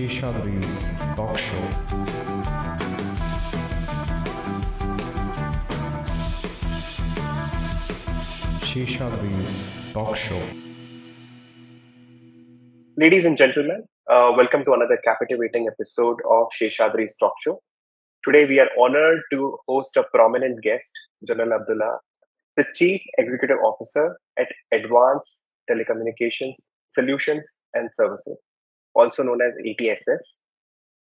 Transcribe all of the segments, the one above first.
Seshadri's Talk Show. Seshadri's Talk Show. Ladies and gentlemen, welcome to another captivating episode of Seshadri's Talk Show. Today, we are honored to host a prominent guest, General Abdullah, the Chief Executive Officer at Advanced Telecommunications Solutions and Services, also known as ATSS.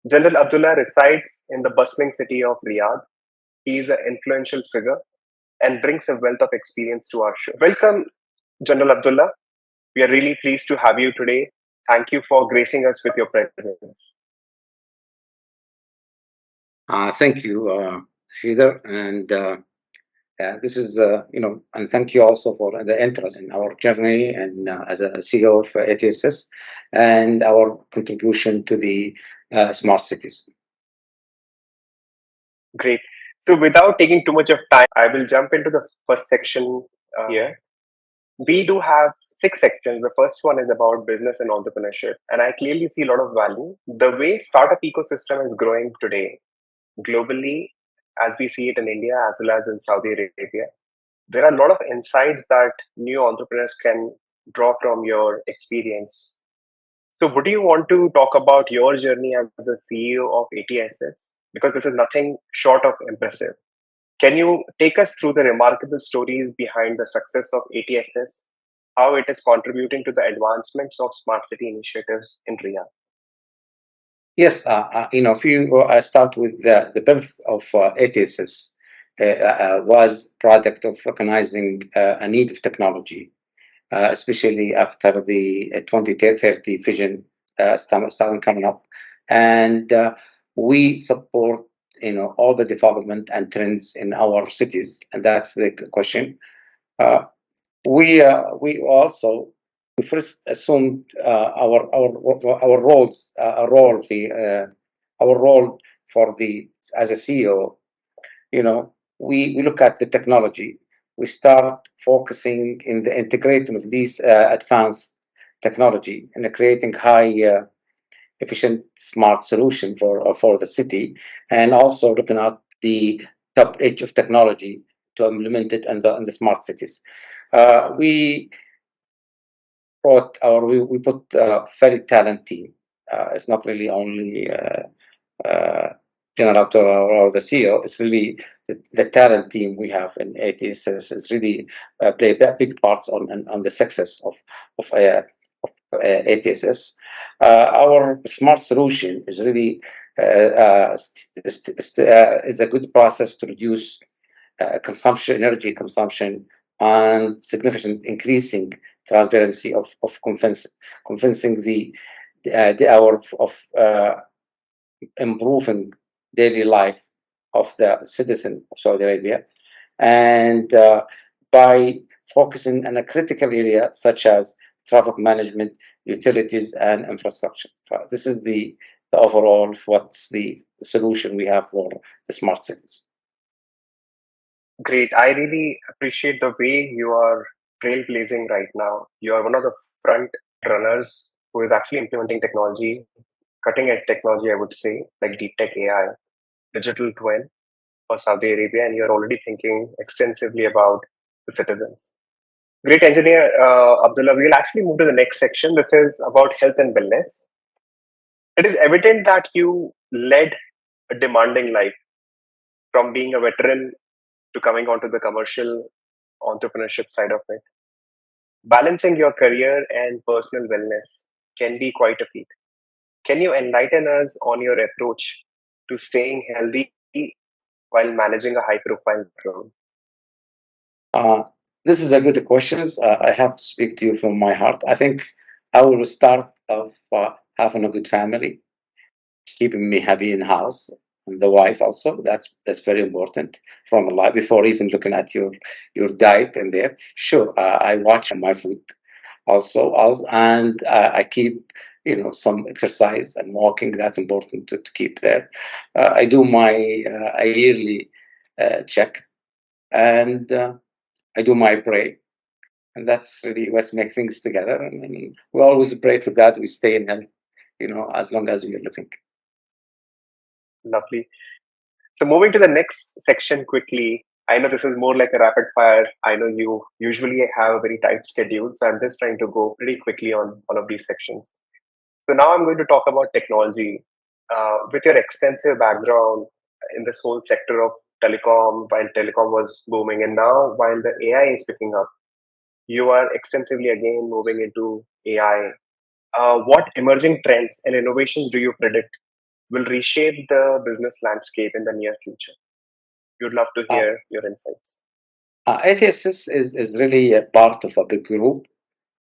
General Abdullah resides in the bustling city of Riyadh. He is an influential figure and brings a wealth of experience to our show. Welcome, General Abdullah. We are really pleased to have you today. Thank you for gracing us with your presence. Thank you, Sridhar, and this is, and thank you also for the interest in our journey and as a CEO of ATSS and our contribution to the smart cities. Great. So, without taking too much of time, I will jump into the first section here. We do have 6 sections. The first one is about business and entrepreneurship, and I clearly see a lot of value. The way startup ecosystem is growing today, globally, as we see it in India as well as in Saudi Arabia, there are a lot of insights that new entrepreneurs can draw from your experience. So, would you want to talk about your journey as the CEO of ATSS? Because this is nothing short of impressive. Can you take us through the remarkable stories behind the success of ATSS, how it is contributing to the advancements of smart city initiatives in Riyadh? Yes, if you start with the birth of ATSS, was product of recognizing a need of technology, especially after the 2030 vision starting coming up, and we support all the development and trends in our cities, and that's the question. We also first assumed our roles, our role for the as a CEO. We look at the technology. We start focusing in the integration of these advanced technology and creating high efficient smart solution for the city, and also looking at the top edge of technology to implement it in the smart cities. We put a very talented team. It's not really only General Abdullah or the CEO. It's really the talent team we have in ATSS is really play big parts on the success of ATSS. Our smart solution is really is a good process to reduce energy consumption, and significant increasing transparency of convincing the hour of improving daily life of the citizen of Saudi Arabia, and by focusing on a critical area such as traffic management, utilities, and infrastructure. This is the overall what's the solution we have for the smart cities. Great. I really appreciate the way you are trailblazing right now. You are one of the front runners who is actually implementing technology, cutting edge technology, I would say, like deep tech AI, digital twin for Saudi Arabia, and you're already thinking extensively about the citizens. Great engineer, Abdullah. We'll actually move to the next section. This is about health and wellness. It is evident that you led a demanding life, from being a veteran to coming onto the commercial entrepreneurship side of it. Balancing your career and personal wellness can be quite a feat. Can you enlighten us on your approach to staying healthy while managing a high profile role? This is a good question. I have to speak to you from my heart. I think I will start of having a good family, keeping me happy in the house, and the wife also. That's very important from a life before even looking at your diet in there. Sure, I watch my food also, and I keep some exercise and walking. That's important to keep there. I do my yearly check, and I do my pray, and that's really what makes things together. I mean, we always pray for God we stay in health as long as we are living. Lovely. So moving to the next section quickly. I know this is more like a rapid fire. I know you usually have a very tight schedule, so I'm just trying to go pretty quickly on one of these sections. So now I'm going to talk about technology. With your extensive background in this whole sector of telecom, while telecom was booming, and now while the AI is picking up, you are extensively again moving into AI. What emerging trends and innovations do you predict will reshape the business landscape in the near future? We'd love to Uh, hear your insights. ATSS is really a part of a big group,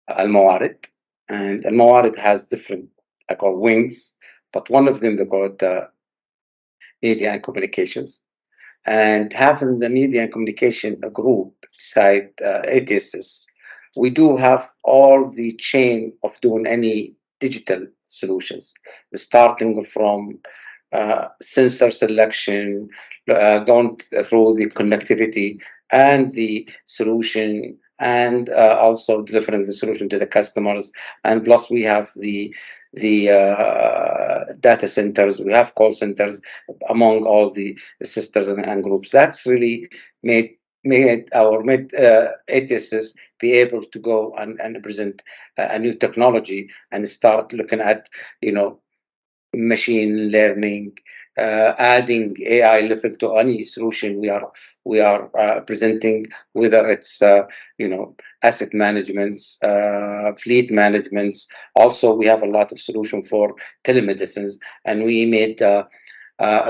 Al-Mawarid, and Al-Mawarid has different, I call wings, but one of them they call it Media and Communications. And having the Media and Communication group beside ATSS, we do have all the chain of doing any digital solutions, starting from sensor selection, going through the connectivity and the solution, and also delivering the solution to the customers. And plus, we have the data centers, we have call centers among all the sisters and groups. That's really made ATSs be able to go and present a new technology and start looking at machine learning, adding AI level to any solution we are presenting, whether it's asset management, fleet management. Also, we have a lot of solution for telemedicines, and we made a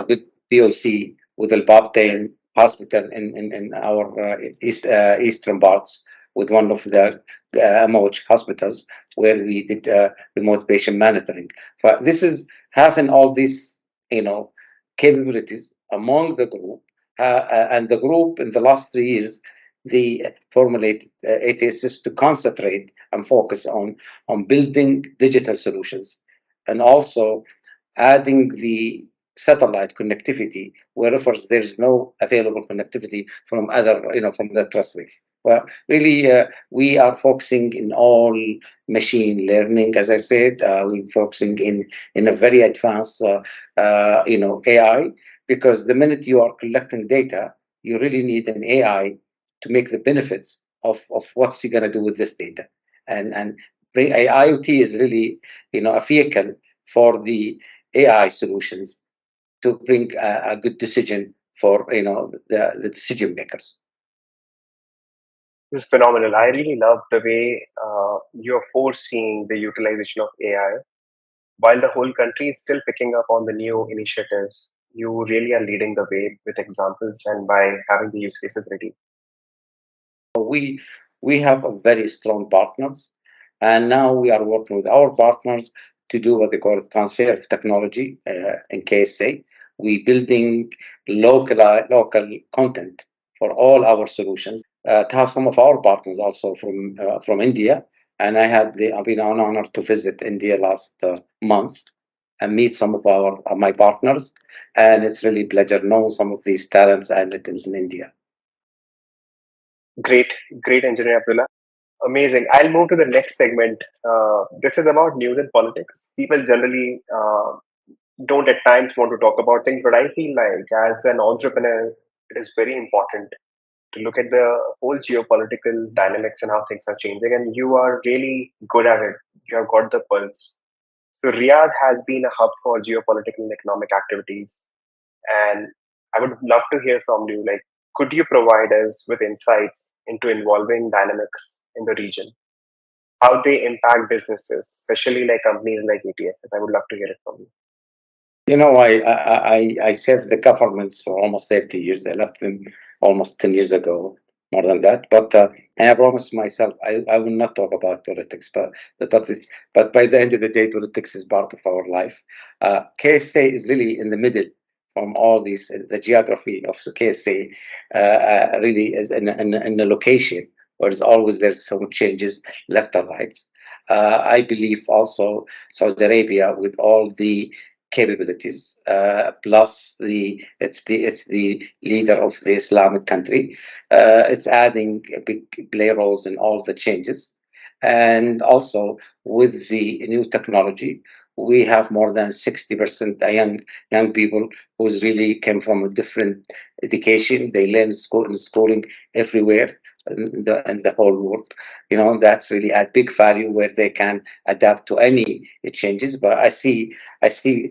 good POC with the Bobtail Hospital in our eastern parts with one of the MOH hospitals where we did remote patient monitoring. But this is having all these, capabilities among the group, and the group in the last 3 years, they formulated ATSs to concentrate and focus on building digital solutions, and also adding the satellite connectivity wherever there's no available connectivity from from the terrestrial. Well, really, we are focusing in all machine learning. As I said, we're focusing in a very advanced, AI, because the minute you are collecting data, you really need an AI to make the benefits of what's you going to do with this data. And IoT is really, a vehicle for the AI solutions to bring a good decision for the decision makers. This is phenomenal. I really love the way you're foreseeing the utilization of AI. While the whole country is still picking up on the new initiatives, you really are leading the way with examples and by having the use cases ready. We have a very strong partners, and now we are working with our partners to do what they call transfer of technology in KSA. We building local content for all our solutions. To have some of our partners also from India, and I've been honored to visit India last month and meet some of my partners, and it's really a pleasure to know some of these talents and in India. Great, great, Engineer Abdullah. Amazing. I'll move to the next segment. This is about news and politics. People generally don't at times want to talk about things, but I feel like as an entrepreneur, it is very important to look at the whole geopolitical dynamics and how things are changing. And you are really good at it. You have got the pulse. So Riyadh has been a hub for geopolitical and economic activities. And I would love to hear from you. Like, could you provide us with insights into involving dynamics in the region? How they impact businesses, especially like companies like ATSS? I would love to hear it from you. I served the governments for almost 30 years. I left them almost 10 years ago, more than that. But and I promised myself I will not talk about politics. But by the end of the day, politics is part of our life. KSA is really in the middle from all these. The geography of KSA really is in a location where there's some changes left and right. I believe also Saudi Arabia with all the capabilities, plus it's the leader of the Islamic country. It's adding a big play roles in all the changes, And also with the new technology, we have more than 60% young people who's really came from a different education. They learn schooling everywhere in the whole world. That's really a big value where they can adapt to any changes. But I see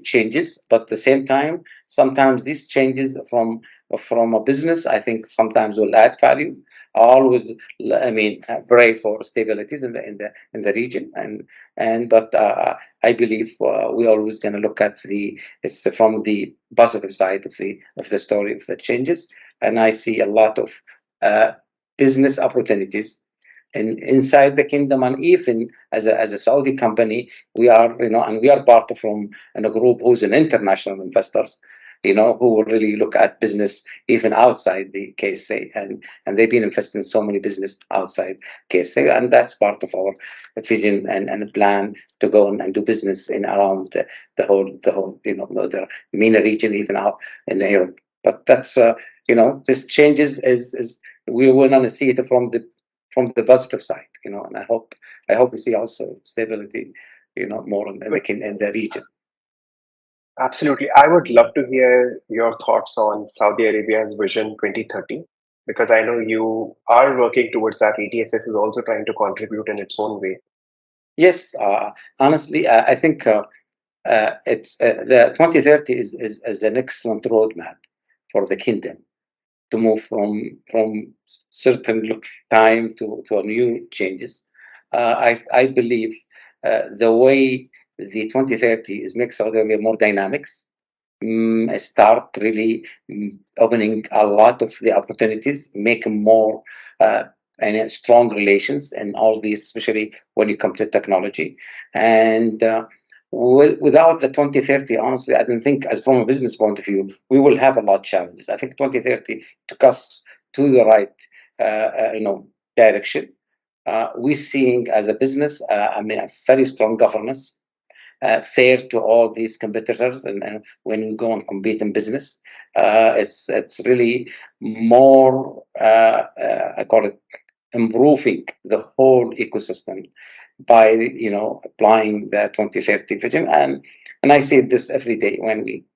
changes, but at the same time, sometimes these changes from a business, I think sometimes will add value. Always, I mean, pray for stabilities in the region, but I believe we're always going to look at it's from the positive side of the story of the changes, and I see a lot of uh, business opportunities inside the kingdom, and even as a Saudi company, and we are part of from in a group who's an international investors, who will really look at business even outside the KSA, and they've been investing in so many business outside KSA, and that's part of our vision and plan to go and do business in around the whole the MENA region, even out in Europe. But that's this changes is we want to see it from the positive side, and I hope we see also stability, more in the region. Absolutely. I would love to hear your thoughts on Saudi Arabia's Vision 2030 because I know you are working towards that. ATSS is also trying to contribute in its own way. Yes, honestly, I think it's the 2030 is an excellent roadmap for the kingdom to move from certain time to a new changes. I believe the way the 2030 is makes Saudi Arabia more dynamics, start really opening a lot of the opportunities, make more uh, and strong relations and all these, especially when you come to technology. And without the 2030, honestly, I don't think, as from a business point of view, we will have a lot of challenges. I think 2030 took us to the right, direction. We're seeing as a business, a very strong governance, fair to all these competitors, and when you go and compete in business, it's really more, I call it, improving the whole ecosystem by applying the 2030 vision, and I see this every day when we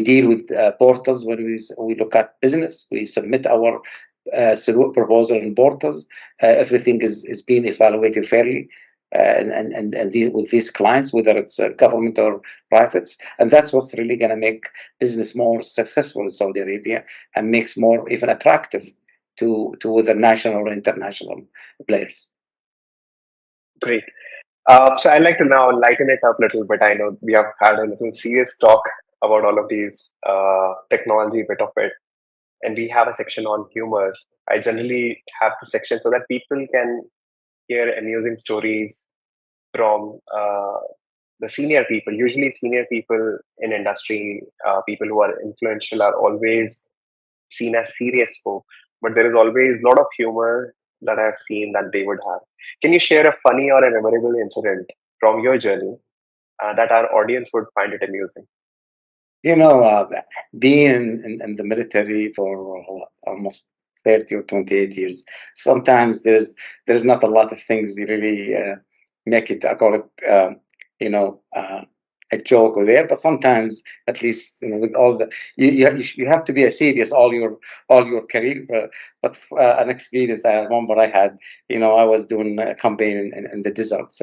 deal with portals. When we look at business, we submit our proposal in portals. Everything is being evaluated fairly, with these clients, whether it's government or privates, and that's what's really going to make business more successful in Saudi Arabia and makes more even attractive to whether national or international players. Great. So I'd like to now lighten it up a little bit. I know we have had a little serious talk about all of these technology bit of it, and we have a section on humor. I generally have the section so that people can hear amusing stories from the senior people. Usually, senior people in industry, people who are influential, are always seen as serious folks, but there is always a lot of humor that I've seen that they would have. Can you share a funny or a memorable incident from your journey that our audience would find it amusing? You know, being in the military for almost 30 or 28 years, sometimes there's not a lot of things you really make it, I call it, a joke or there, but sometimes, at least, with all the, you have to be a serious all your career. But an experience I remember I had, I was doing a campaign in the deserts,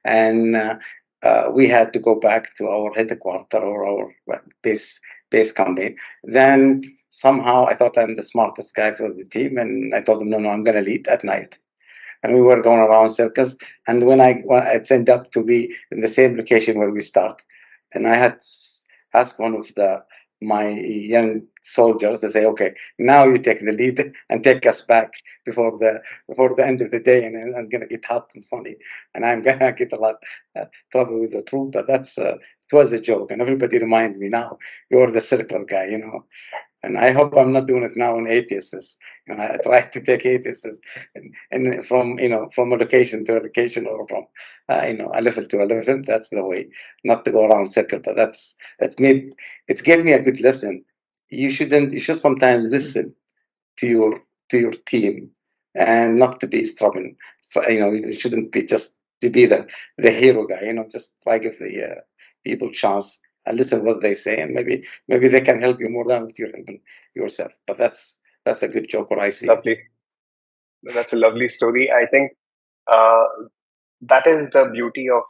and we had to go back to our headquarters or our base company. Then somehow I thought I'm the smartest guy for the team, and I told them, no, I'm going to lead at night. And we were going around circles. And when I ended up to be in the same location where we start, and I had asked one of my young soldiers to say, okay, now you take the lead and take us back before the end of the day, and I'm gonna get hot and sunny, and I'm gonna get a lot trouble with the troop. But it was a joke, and everybody remind me now, you're the circle guy, and I hope I'm not doing it now in ATSS. I try to take ATSS and from a location to a location, or from a level to a level. That's the way, not to go around circle. But it's gave me a good lesson. You should sometimes listen to your to your team, and not to be stubborn. So, you shouldn't be just to be the hero guy. Just try give the people chance and listen what they say, and maybe they can help you more than what you're helping yourself. But that's a good joke what I see. Lovely. That's a lovely story. I think uh, that is the beauty of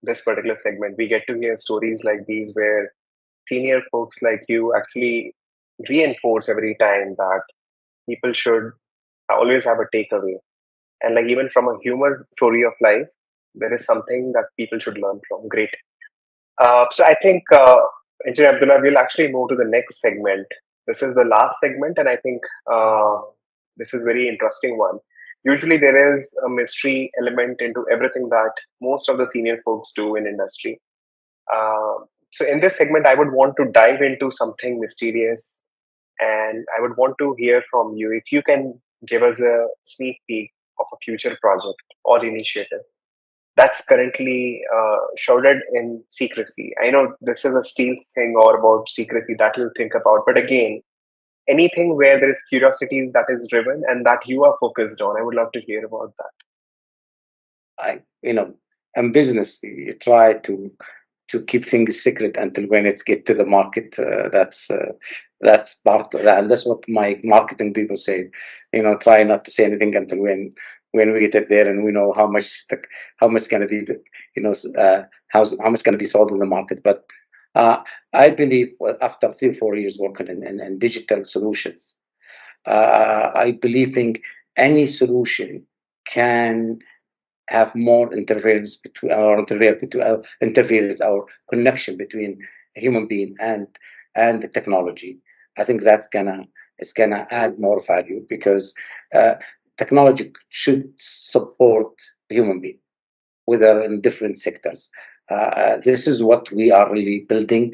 this particular segment. We get to hear stories like these where senior folks like you actually reinforce every time that people should always have a takeaway. And like even from a humor story of life, there is something that people should learn from. Great. So I think, Engineer Abdullah, we'll actually move to the next segment. This is the last segment, and I think this is very interesting one. Usually, there is a mystery element into everything that most of the senior folks do in industry. Uh, so in this segment, I would want to dive into something mysterious, and I would want to hear from you if you can give us a sneak peek of a future project or initiative that's currently shrouded in secrecy. I know this is a stealth thing or about secrecy that you'll think about, but again, anything where there is curiosity that is driven and that you are focused on, I would love to hear about that. I in business you try to keep things secret until when it's get to the market. That's part of that, and that's what my marketing people say. Try not to say anything until when we get it there and we know how much going to be, how much going to be sold in the market. But I believe after 3 or 4 years working in digital solutions, I believe in any solution can have more interference between interference our connection between a human being and the technology. I think it's gonna add more value because uh, technology should support the human being, whether in different sectors. This is what we are really building.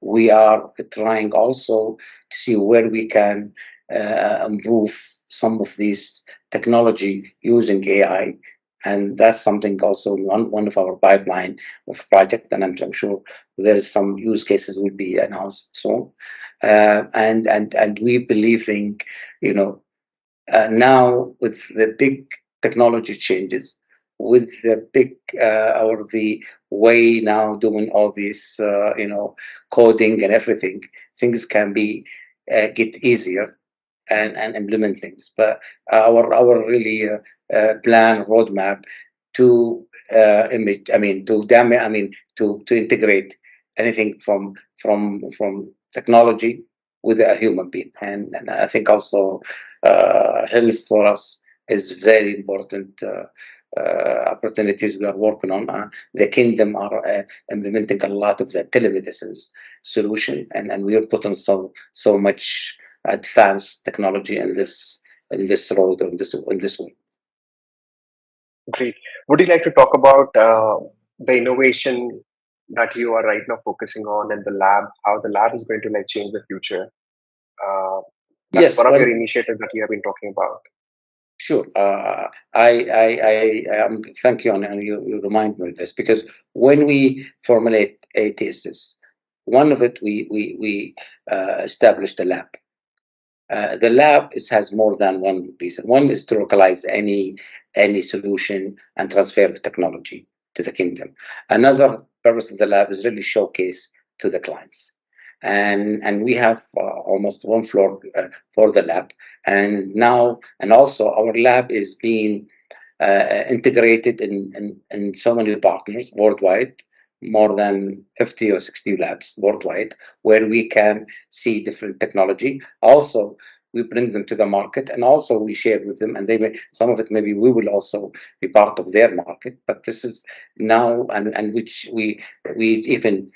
We are trying also to see where we can improve some of these technology using AI, and that's something also one of our pipeline of project, and I'm sure there is some use cases will be announced soon. And we believe in, you know now with the big technology changes, with the big or the way now doing all this coding and everything, things can be get easier and implement things. But our really plan roadmap to image, I mean to damage, I mean to integrate anything from technology with a human being, and I think also health for us is very important. Opportunities we are working on. The kingdom are implementing a lot of the telemedicine solution, and we are putting so much advanced technology in this road, in this way. Great. Would you like to talk about the innovation that you are right now focusing on in the lab, how the lab is going to like change the future? Uh, that's Yes, one of well, your initiatives that you have been talking about. sure. Thank you, and you remind me of this because when we formulate ATSS, one of it we established a lab. The lab has more than one reason. One is to localize any solution and transfer the technology to the kingdom. Another purpose of the lab is really showcase to the clients. And we have almost one floor for the lab. And also our lab is being integrated in so many partners worldwide, more than 50 or 60 labs worldwide, where we can see different technology. Also, we bring them to the market, and also we share with them, and some of it maybe we will also be part of their market. But this is now, and which we even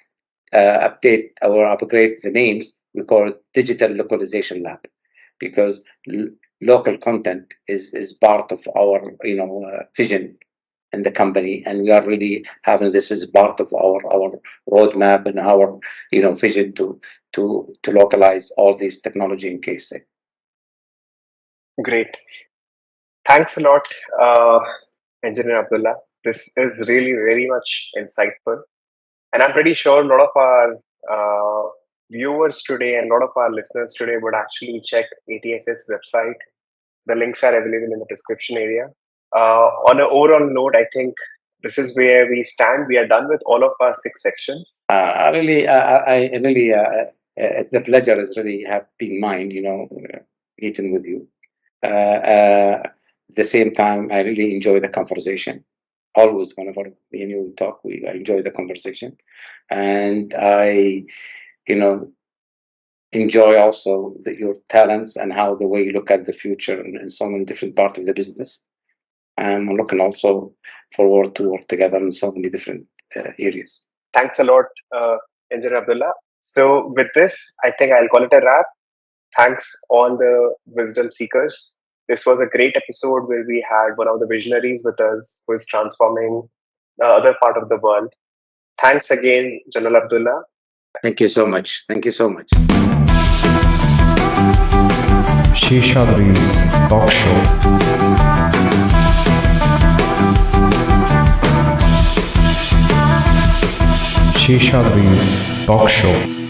update or upgrade the names. We call it Digital Localization Lab because local content is part of our vision in the company, and we are really having this as part of our roadmap and our vision to localize all these technology in KSA. Great. Thanks a lot, Engineer Abdullah. This is really very much insightful. And I'm pretty sure a lot of our viewers today and a lot of our listeners today would actually check ATSS website The links are available in the description area. On an overall note, I think this is where we stand. We are done with all of our 6 sections. The pleasure is really have been mine, meeting with you. At the same time, I really enjoy the conversation. Always, whenever me and you talk, I enjoy the conversation, and I, enjoy also your talents and how the way you look at the future and so many different parts of the business. And I'm looking also forward to work together in so many different areas. Thanks a lot, Engineer Abdullah. So with this, I think I'll call it a wrap. Thanks all the wisdom seekers. This was a great episode where we had one of the visionaries with us who is transforming the other part of the world. Thanks again, General Abdullah. Thank you so much. Thank you so much. Seshadri's Talk Show. Seshadri's Talk Show.